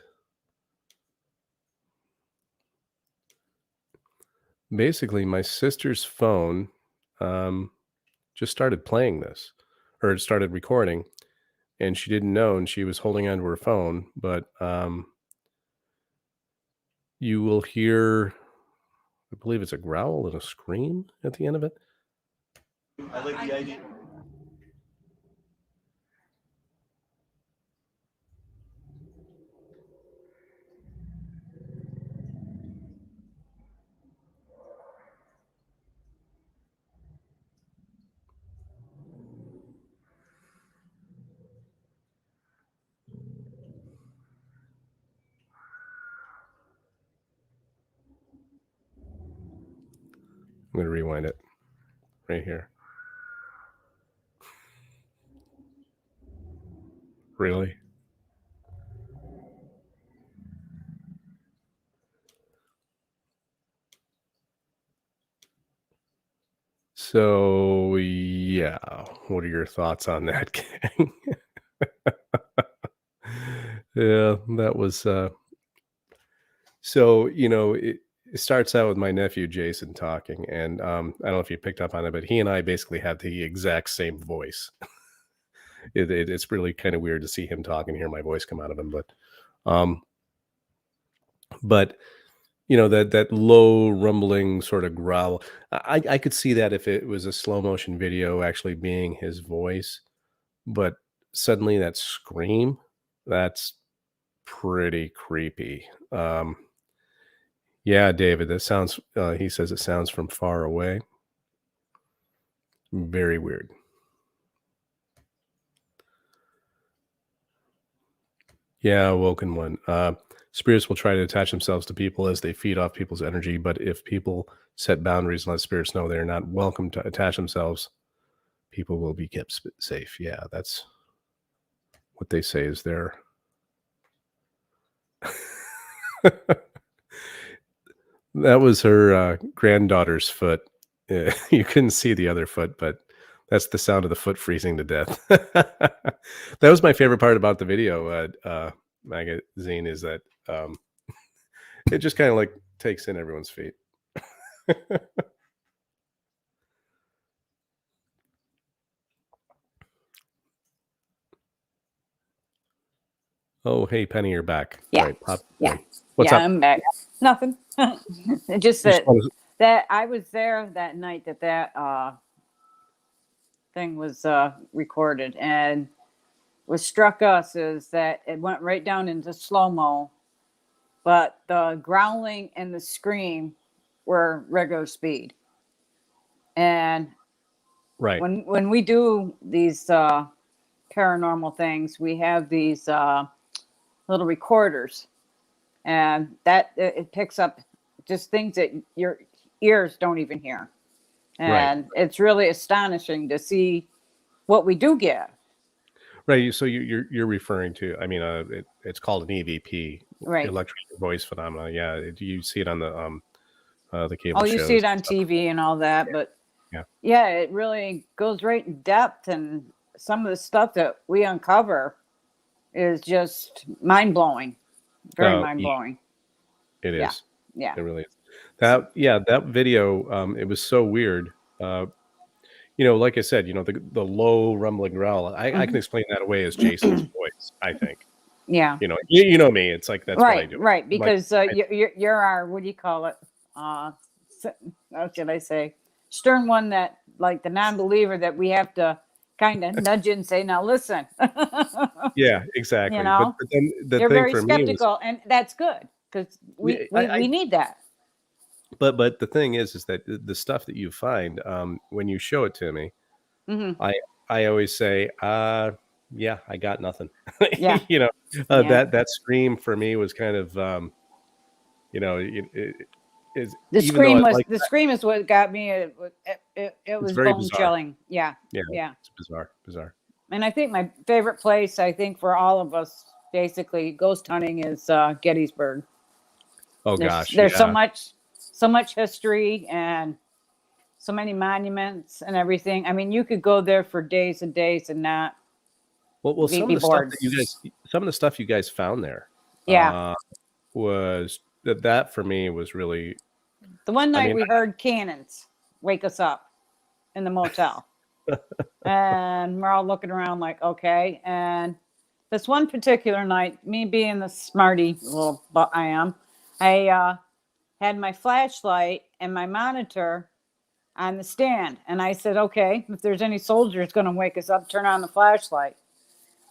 [SPEAKER 1] basically my sister's phone just started playing this, or it started recording, and she didn't know, and she was holding onto her phone, but you will hear, I believe it's a growl and a scream at the end of it.
[SPEAKER 6] I like the idea.
[SPEAKER 1] I'm going to rewind it right here. Really? So, yeah, what are your thoughts on that, gang? Yeah, that was so, it starts out with my nephew Jason talking, and I don't know if you picked up on it, but he and I basically have the exact same voice. It's really kind of weird to see him talk and hear my voice come out of him, um, but that low rumbling sort of growl. I could see that if it was a slow motion video actually being his voice, but suddenly that scream, that's pretty creepy. Yeah, David, that sounds, he says it sounds from far away. Very weird. Yeah, Woken One. Spirits will try to attach themselves to people as they feed off people's energy, but if people set boundaries and let spirits know they are not welcome to attach themselves, people will be kept safe. Yeah, that's what they say is their. That was her granddaughter's foot. You couldn't see the other foot, but that's the sound of the foot freezing to death. That was my favorite part about the video magazine, is that it just kind of like takes in everyone's feet. Oh, hey, Penny, you're back.
[SPEAKER 2] Yeah.
[SPEAKER 1] All right, pop.
[SPEAKER 2] Yeah.
[SPEAKER 1] What's
[SPEAKER 2] yeah,
[SPEAKER 1] up?
[SPEAKER 2] I'm back. Nothing. It just
[SPEAKER 1] Just
[SPEAKER 2] that
[SPEAKER 1] wanted to-
[SPEAKER 2] that I was there that night that thing was recorded, and what struck us is that it went right down into slow-mo, but the growling and the scream were regular speed. And
[SPEAKER 1] Right.
[SPEAKER 2] when we do these paranormal things, we have these little recorders, and that it picks up just things that your ears don't even hear.
[SPEAKER 1] Right.
[SPEAKER 2] And it's really astonishing to see what we do get.
[SPEAKER 1] Right. So you're referring to, I mean, it's called an EVP,
[SPEAKER 2] Right.
[SPEAKER 1] electric voice phenomena. Yeah. You see it on the cable
[SPEAKER 2] Oh, you see
[SPEAKER 1] shows
[SPEAKER 2] it on
[SPEAKER 1] and stuff.
[SPEAKER 2] TV and all that, but
[SPEAKER 1] Yeah.
[SPEAKER 2] yeah, it really goes right in depth, and some of the stuff that we uncover is just mind blowing, very mind
[SPEAKER 1] Yeah,
[SPEAKER 2] blowing.
[SPEAKER 1] it
[SPEAKER 2] Yeah,
[SPEAKER 1] is.
[SPEAKER 2] yeah.
[SPEAKER 1] It really is. That video, it was so weird. Like I said, the low rumbling growl. I can
[SPEAKER 2] Mhm.
[SPEAKER 1] explain that away as Jason's voice, I think.
[SPEAKER 2] Yeah,
[SPEAKER 1] You know me. It's like that's what I
[SPEAKER 2] right,
[SPEAKER 1] do.
[SPEAKER 2] right.
[SPEAKER 1] Like,
[SPEAKER 2] Because you're our, what do you call it? S- how should I say? Stern one, that like the non-believer that we have to kind of nudge and say, now listen.
[SPEAKER 1] yeah,
[SPEAKER 2] You
[SPEAKER 1] exactly. But,
[SPEAKER 2] know,
[SPEAKER 1] but then the
[SPEAKER 2] you're
[SPEAKER 1] thing
[SPEAKER 2] very
[SPEAKER 1] for me was,
[SPEAKER 2] skeptical, and that's good because
[SPEAKER 1] yeah,
[SPEAKER 2] we need that.
[SPEAKER 1] but the thing is that the stuff that you find, when you show it to me,
[SPEAKER 2] Hmm.
[SPEAKER 1] I I always say, yeah, I got nothing.
[SPEAKER 2] Yeah,
[SPEAKER 1] you know,
[SPEAKER 2] yeah.
[SPEAKER 1] that scream for me was kind of, is
[SPEAKER 2] The
[SPEAKER 1] even though
[SPEAKER 2] scream
[SPEAKER 1] I
[SPEAKER 2] was
[SPEAKER 1] like
[SPEAKER 2] the scream is what got me. It
[SPEAKER 1] it's
[SPEAKER 2] was
[SPEAKER 1] very
[SPEAKER 2] bone
[SPEAKER 1] bizarre.
[SPEAKER 2] chilling. Yeah,
[SPEAKER 1] Yeah,
[SPEAKER 2] yeah.
[SPEAKER 1] it's bizarre.
[SPEAKER 2] And I think my favorite place, I think for all of us, basically ghost hunting, is Gettysburg.
[SPEAKER 1] Oh
[SPEAKER 2] There's
[SPEAKER 1] gosh,
[SPEAKER 2] there's
[SPEAKER 1] yeah.
[SPEAKER 2] so much history and so many monuments and everything. I mean, you could go there for days and days and not
[SPEAKER 1] Well,
[SPEAKER 2] be bored.
[SPEAKER 1] some of the stuff you guys found there,
[SPEAKER 2] Yeah.
[SPEAKER 1] was that for me was really,
[SPEAKER 2] The one
[SPEAKER 1] I
[SPEAKER 2] night
[SPEAKER 1] mean,
[SPEAKER 2] we heard cannons wake us up in the motel. And we're all looking around like, okay. And this one particular night, me being the smarty little butt I am, I had my flashlight and my monitor on the stand. And I said, okay, if there's any soldiers going to wake us up, turn on the flashlight.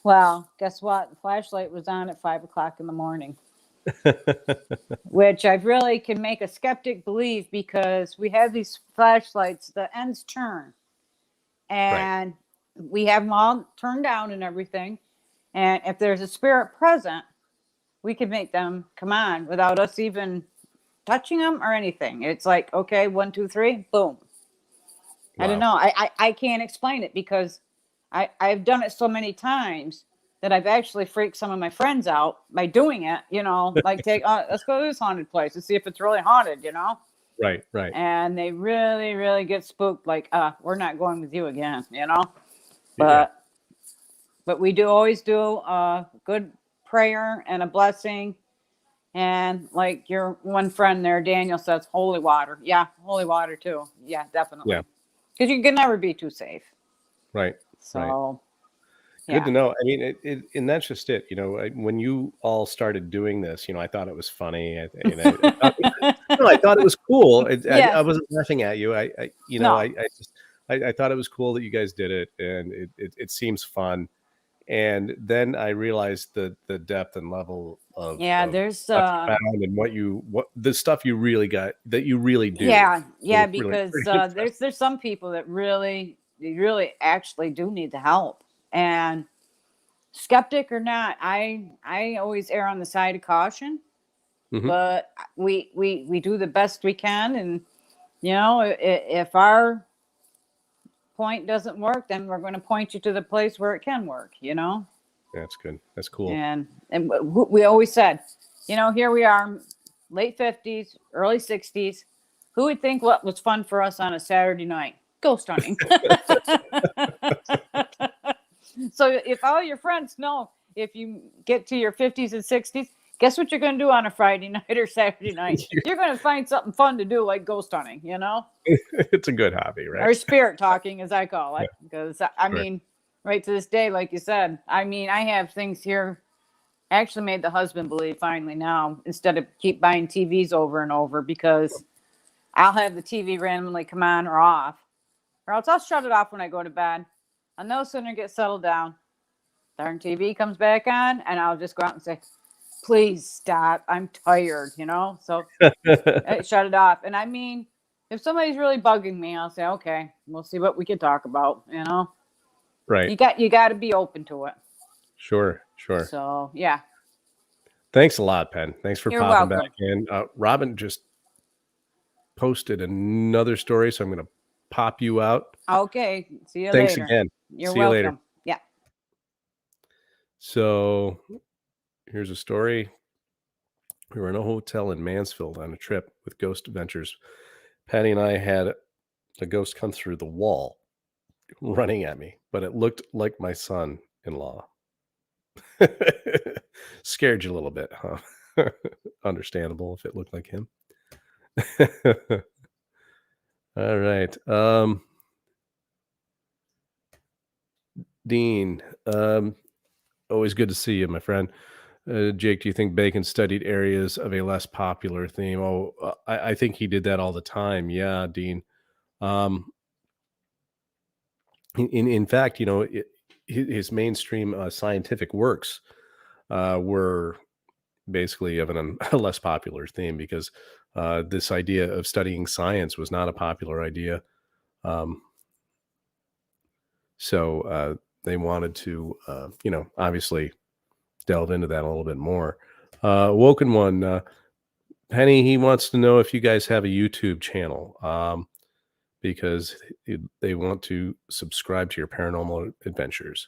[SPEAKER 2] Well, guess what? The flashlight was on at 5 o'clock in the morning, which I really can make a skeptic believe, because we have these flashlights, the ends turn,
[SPEAKER 1] right.
[SPEAKER 2] and we have them all turned down and everything. And if there's a spirit present, we can make them come on without us even touching them or anything. It's like, okay, 1, 2, 3, boom. I don't
[SPEAKER 1] Wow.
[SPEAKER 2] know. I can't explain it, because I've done it so many times that I've actually freaked some of my friends out by doing it, like let's go to this haunted place and see if it's really haunted,
[SPEAKER 1] Right.
[SPEAKER 2] and they really, really get spooked, like, we're not going with you again,
[SPEAKER 1] Yeah.
[SPEAKER 2] but we do always do a good prayer and a blessing. And like your one friend there, Daniel, says holy water. Yeah, holy water too. Yeah, definitely.
[SPEAKER 1] Yeah.
[SPEAKER 2] Because you can never be too safe.
[SPEAKER 1] Right.
[SPEAKER 2] So,
[SPEAKER 1] Good
[SPEAKER 2] yeah.
[SPEAKER 1] to know. I mean, and that's just it. When you all started doing this, I thought it was funny. I thought it was cool. I
[SPEAKER 2] Yes.
[SPEAKER 1] wasn't laughing at you.
[SPEAKER 2] No.
[SPEAKER 1] I thought it was cool that you guys did it, and it seems fun. And then I realized the depth and level of
[SPEAKER 2] Yeah, there's
[SPEAKER 1] stuff you found, and what the stuff you really got that you really do.
[SPEAKER 2] yeah,
[SPEAKER 1] Really,
[SPEAKER 2] because
[SPEAKER 1] really impressed.
[SPEAKER 2] there's some people that really actually do need the help. And skeptic or not, I always err on the side of caution.
[SPEAKER 1] Mhm.
[SPEAKER 2] But we do the best we can, and if our point doesn't work, then we're going to point you to the place where it can work.
[SPEAKER 1] That's good. That's cool.
[SPEAKER 2] And we always said, here we are, late 50s, early 60s. Who would think what was fun for us on a Saturday night? Ghost hunting. So if all your friends know, if you get to your 50s and 60s, guess what you're going to do on a Friday night or Saturday night? You're going to find something fun to do, like ghost hunting,
[SPEAKER 1] It's a good hobby, right?
[SPEAKER 2] or spirit talking, as I call it. Because I
[SPEAKER 1] Right.
[SPEAKER 2] mean, right to this day, like you said, I mean, I have things here. Actually made the husband believe finally now, instead of keep buying TVs over and over, because I'll have the TV randomly come on or off, or else I'll shut it off when I go to bed. I'll no sooner get settled down, darn TV comes back on, and I'll just go out and say, please stop. I'm tired, So I shut it off. And I mean, If somebody's really bugging me, I'll say, okay, we'll see what we can talk about.
[SPEAKER 1] Right.
[SPEAKER 2] You got to be open to it.
[SPEAKER 1] Sure.
[SPEAKER 2] So yeah,
[SPEAKER 1] Thanks a lot, Pen. Thanks for
[SPEAKER 2] you're
[SPEAKER 1] popping
[SPEAKER 2] welcome.
[SPEAKER 1] back in. Robin just posted another story, so I'm going to pop you out.
[SPEAKER 2] Okay, see you
[SPEAKER 1] Thanks
[SPEAKER 2] later.
[SPEAKER 1] again.
[SPEAKER 2] You're
[SPEAKER 1] See you later.
[SPEAKER 2] welcome. Yeah.
[SPEAKER 1] So here's a story. We were in a hotel in Mansfield on a trip with Ghost Adventures. Patty and I had a ghost come through the wall running at me, but it looked like my son-in-law. Scared you a little bit, huh? Understandable if it looked like him. All right. Dean, always good to see you, my friend. Jake, do you think Bacon studied areas of a less popular theme? I think he did that all the time. Yeah, Dean. In fact, his mainstream scientific works were basically of a less popular theme because this idea of studying science was not a popular idea. So they wanted to, obviously delve into that a little bit more. Woken One, Penny, he wants to know if you guys have a YouTube channel because they want to subscribe to your paranormal adventures.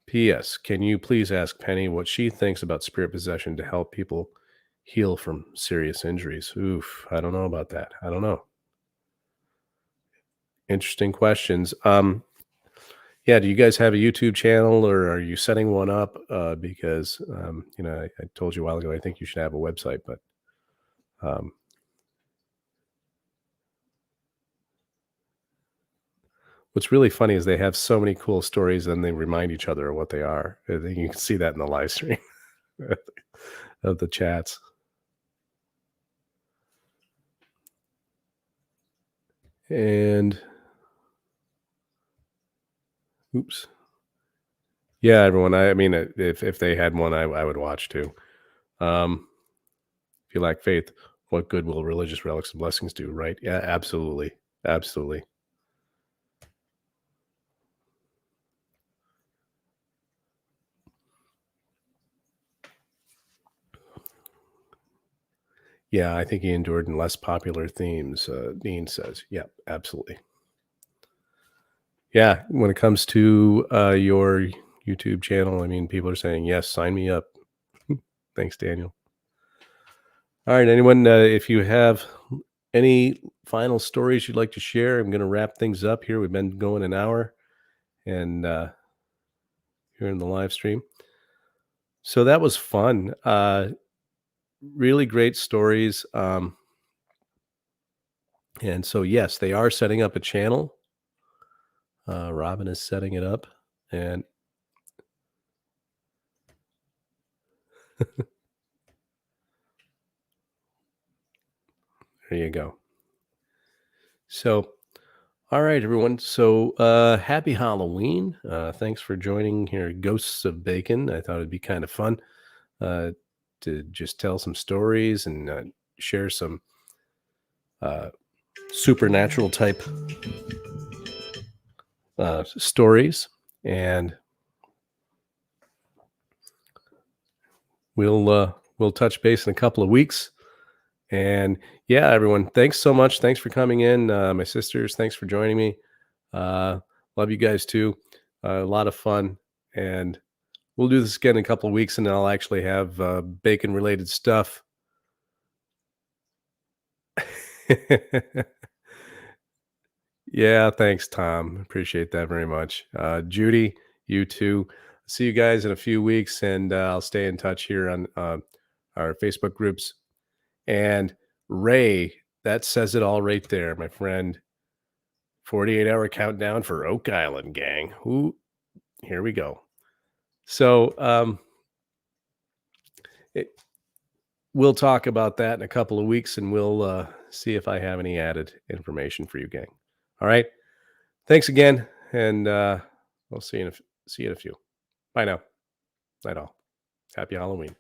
[SPEAKER 1] P.S. Can you please ask Penny what she thinks about spirit possession to help people heal from serious injuries? Oof, I don't know about that. I don't know. Interesting questions. Yeah, do you guys have a YouTube channel or are you setting one up? Because, I told you a while ago, I think you should have a website, but what's really funny is they have so many cool stories and they remind each other of what they are. I think you can see that in the live stream of the chats. And oops. Yeah, everyone. I mean, if they had one, I would watch too. If you lack faith, what good will religious relics and blessings do? Right? Yeah, absolutely, absolutely. Yeah, I think he endured in less popular themes. Dean says, "Yeah, absolutely." Yeah, when it comes to your YouTube channel, I mean, people are saying, "Yes, sign me up." Thanks, Daniel. All right, anyone, if you have any final stories you'd like to share, I'm going to wrap things up here. We've been going an hour, and here in the live stream. So that was fun. Really great stories. And so, yes, they are setting up a channel. Robin is setting it up, and there you go. So, all right, everyone. So, happy Halloween. Thanks for joining here, Ghosts of Bacon. I thought it'd be kind of fun to just tell some stories and share some supernatural type stories. And we'll touch base in a couple of weeks. And yeah, everyone, thanks so much. Thanks for coming in. My sisters, thanks for joining me. Love you guys too. A lot of fun. And we'll do this again in a couple of weeks, and I'll actually have bacon related stuff. Yeah, thanks, Tom. Appreciate that very much. Judy, you too. See you guys in a few weeks, and I'll stay in touch here on our Facebook groups. And Ray, that says it all right there, my friend. 48-hour countdown for Oak Island, gang. Ooh, here we go. So we'll talk about that in a couple of weeks, and we'll see if I have any added information for you, gang. All right. Thanks again, and I'll see you in a few. Bye now. Night all. Happy Halloween.